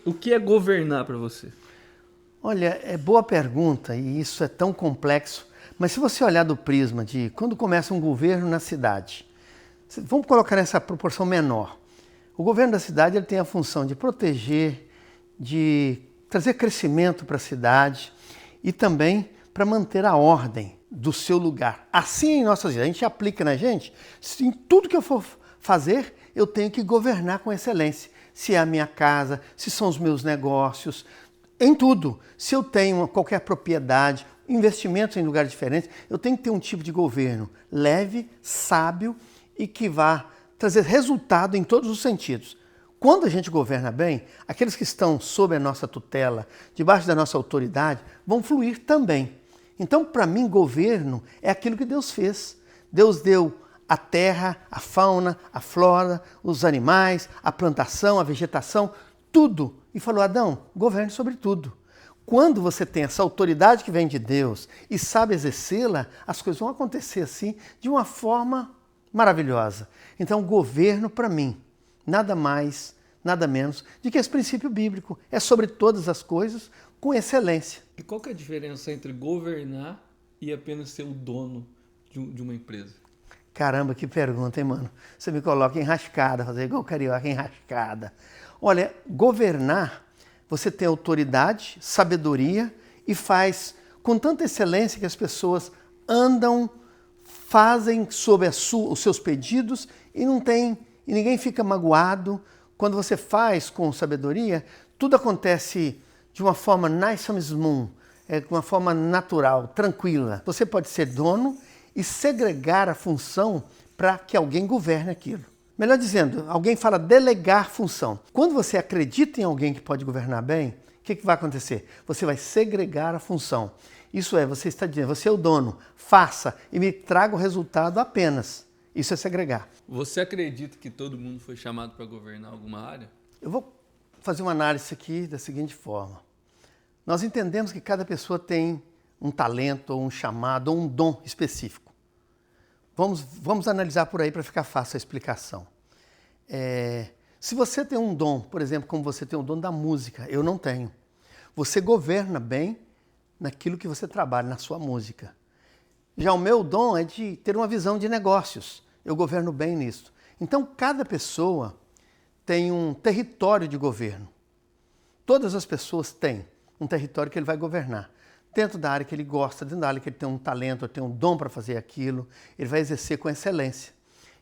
O que é governar para você? Olha, é boa pergunta e isso é tão complexo, mas se você olhar do prisma de quando começa um governo na cidade, vamos colocar nessa proporção menor. O governo da cidade ele tem a função de proteger, de trazer crescimento para a cidade e também para manter a ordem do seu lugar. Assim em nossas vidas, a gente aplica na gente, em tudo que eu for fazer, eu tenho que governar com excelência. Se é a minha casa, se são os meus negócios, em tudo. Se eu tenho qualquer propriedade, investimentos em lugares diferentes, eu tenho que ter um tipo de governo leve, sábio e que vá trazer resultado em todos os sentidos. Quando a gente governa bem, aqueles que estão sob a nossa tutela, debaixo da nossa autoridade, vão fluir também. Então, para mim, governo é aquilo que Deus fez. Deus deu a terra, a fauna, a flora, os animais, a plantação, a vegetação, tudo. E falou, Adão, governe sobre tudo. Quando você tem essa autoridade que vem de Deus e sabe exercê-la, as coisas vão acontecer assim de uma forma maravilhosa. Então, governo para mim, nada mais, nada menos do que esse princípio bíblico. É sobre todas as coisas com excelência. E qual que é a diferença entre governar e apenas ser o dono de uma empresa? Caramba, que pergunta, hein, mano? Você me coloca enrascada, fazer igual carioca enrascada. Olha, governar, você tem autoridade, sabedoria e faz com tanta excelência que as pessoas andam, fazem sob os seus pedidos e ninguém fica magoado. Quando você faz com sabedoria, tudo acontece de uma forma nice and smooth, de uma forma natural, tranquila. Você pode ser dono e segregar a função para que alguém governe aquilo. Melhor dizendo, alguém fala delegar função. Quando você acredita em alguém que pode governar bem, o que vai acontecer? Você vai segregar a função. Isso é, você está dizendo, você é o dono, faça e me traga o resultado apenas. Isso é segregar. Você acredita que todo mundo foi chamado para governar alguma área? Eu vou fazer uma análise aqui da seguinte forma. Nós entendemos que cada pessoa tem um talento, ou um chamado, ou um dom específico. Vamos analisar por aí para ficar fácil a explicação. Se você tem um dom, por exemplo, como você tem o dom da música, eu não tenho. Você governa bem naquilo que você trabalha, na sua música. Já o meu dom é de ter uma visão de negócios. Eu governo bem nisso. Então, cada pessoa tem um território de governo. Todas as pessoas têm um território que ele vai governar. Dentro da área que ele gosta, dentro da área que ele tem um talento, tem um dom para fazer aquilo, ele vai exercer com excelência.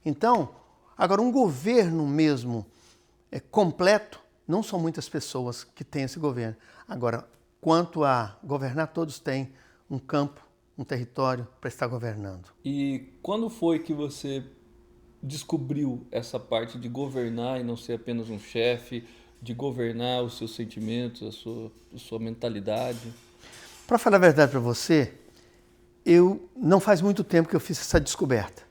Então, agora um governo mesmo completo, não são muitas pessoas que têm esse governo. Agora, quanto a governar, todos têm um campo, um território para estar governando. E quando foi que você descobriu essa parte de governar e não ser apenas um chefe, de governar os seus sentimentos, a sua mentalidade? Para falar a verdade para você, não faz muito tempo que eu fiz essa descoberta.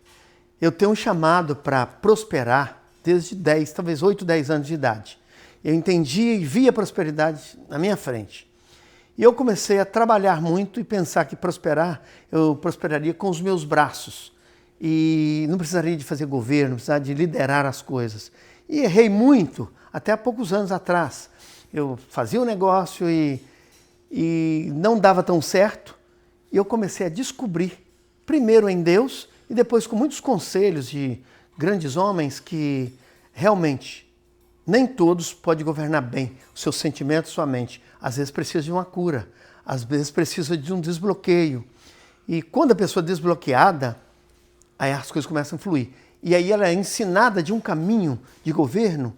Eu tenho um chamado para prosperar desde 10, talvez 8, 10 anos de idade. Eu entendia e via a prosperidade na minha frente. E eu comecei a trabalhar muito e pensar que eu prosperaria com os meus braços. E não precisaria de fazer governo, não precisaria de liderar as coisas. E errei muito, até há poucos anos atrás. Eu fazia um negócio e não dava tão certo. E eu comecei a descobrir, primeiro em Deus e depois com muitos conselhos de grandes homens que realmente nem todos podem governar bem os seus sentimentos, sua mente. Às vezes precisa de uma cura, às vezes precisa de um desbloqueio. E quando a pessoa é desbloqueada, aí as coisas começam a fluir. E aí ela é ensinada de um caminho de governo,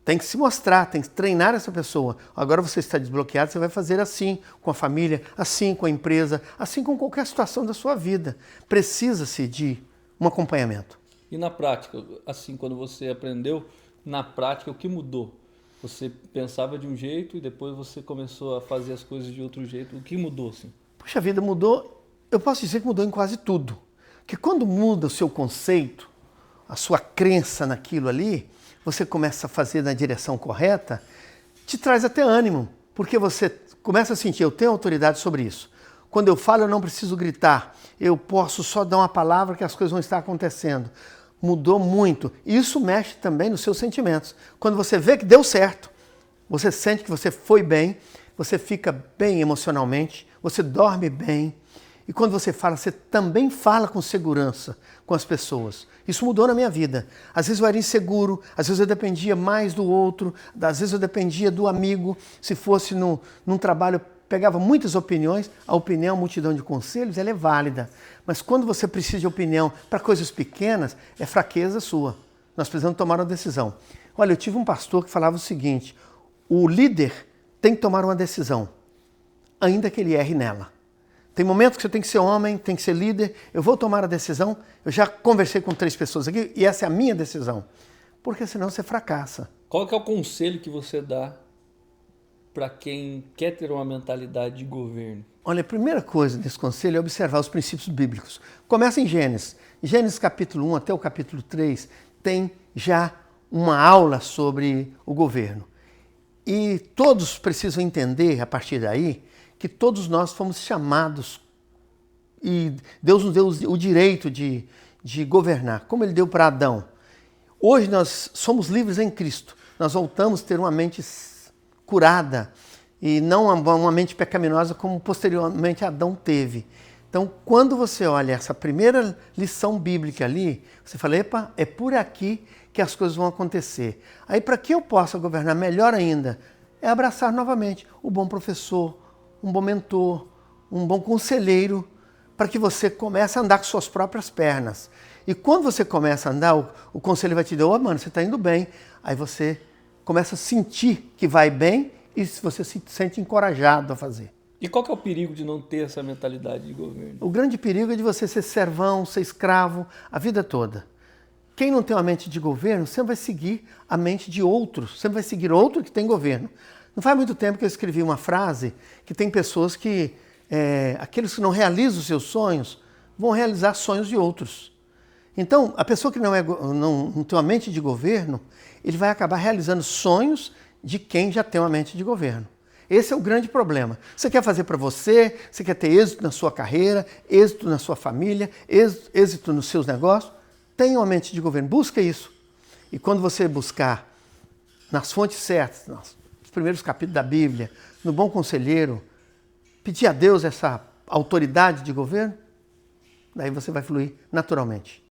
tem que se mostrar, tem que treinar essa pessoa. Agora você está desbloqueado, você vai fazer assim com a família, assim com a empresa, assim com qualquer situação da sua vida. Precisa-se de um acompanhamento. E na prática, assim, quando você aprendeu, na prática, o que mudou? Você pensava de um jeito e depois você começou a fazer as coisas de outro jeito. O que mudou, assim? Puxa vida, mudou. Eu posso dizer que mudou em quase tudo. Que quando muda o seu conceito, a sua crença naquilo ali, você começa a fazer na direção correta, te traz até ânimo, porque você começa a sentir, eu tenho autoridade sobre isso. Quando eu falo, eu não preciso gritar, eu posso só dar uma palavra que as coisas vão estar acontecendo. Mudou muito. E isso mexe também nos seus sentimentos. Quando você vê que deu certo, você sente que você foi bem, você fica bem emocionalmente, você dorme bem. E quando você fala, você também fala com segurança com as pessoas. Isso mudou na minha vida. Às vezes eu era inseguro, às vezes eu dependia mais do outro, às vezes eu dependia do amigo. Se fosse num trabalho, eu pegava muitas opiniões. A opinião, a multidão de conselhos, ela é válida. Mas quando você precisa de opinião para coisas pequenas, é fraqueza sua. Nós precisamos tomar uma decisão. Olha, eu tive um pastor que falava o seguinte: o líder tem que tomar uma decisão, ainda que ele erre nela. Tem momentos que você tem que ser homem, tem que ser líder. Eu vou tomar a decisão. Eu já conversei com 3 pessoas aqui e essa é a minha decisão. Porque senão você fracassa. Qual que é o conselho que você dá para quem quer ter uma mentalidade de governo? Olha, a primeira coisa desse conselho é observar os princípios bíblicos. Começa em Gênesis. Gênesis capítulo 1 até o capítulo 3 tem já uma aula sobre o governo. E todos precisam entender, a partir daí, que todos nós fomos chamados e Deus nos deu o direito de governar, como Ele deu para Adão. Hoje nós somos livres em Cristo. Nós voltamos a ter uma mente curada e não uma mente pecaminosa como posteriormente Adão teve. Então, quando você olha essa primeira lição bíblica ali, você fala, epa, é por aqui que as coisas vão acontecer. Aí, para que eu possa governar melhor ainda, é abraçar novamente o bom professor, um bom mentor, um bom conselheiro, para que você comece a andar com suas próprias pernas. E quando você começa a andar, o conselho vai te dizer, ô mano, você está indo bem. Aí você começa a sentir que vai bem e você se sente encorajado a fazer. E qual que é o perigo de não ter essa mentalidade de governo? O grande perigo é de você ser servão, ser escravo a vida toda. Quem não tem uma mente de governo sempre vai seguir a mente de outros, sempre vai seguir outro que tem governo. Não faz muito tempo que eu escrevi uma frase que tem pessoas que, aqueles que não realizam os seus sonhos, vão realizar sonhos de outros. Então, a pessoa que não tem uma mente de governo, ele vai acabar realizando sonhos de quem já tem uma mente de governo. Esse é o grande problema. Você quer fazer para você, você quer ter êxito na sua carreira, êxito na sua família, êxito nos seus negócios, tenha uma mente de governo, busca isso. E quando você buscar nas fontes certas, nos primeiros capítulos da Bíblia, no bom conselheiro, pedir a Deus essa autoridade de governo, daí você vai fluir naturalmente.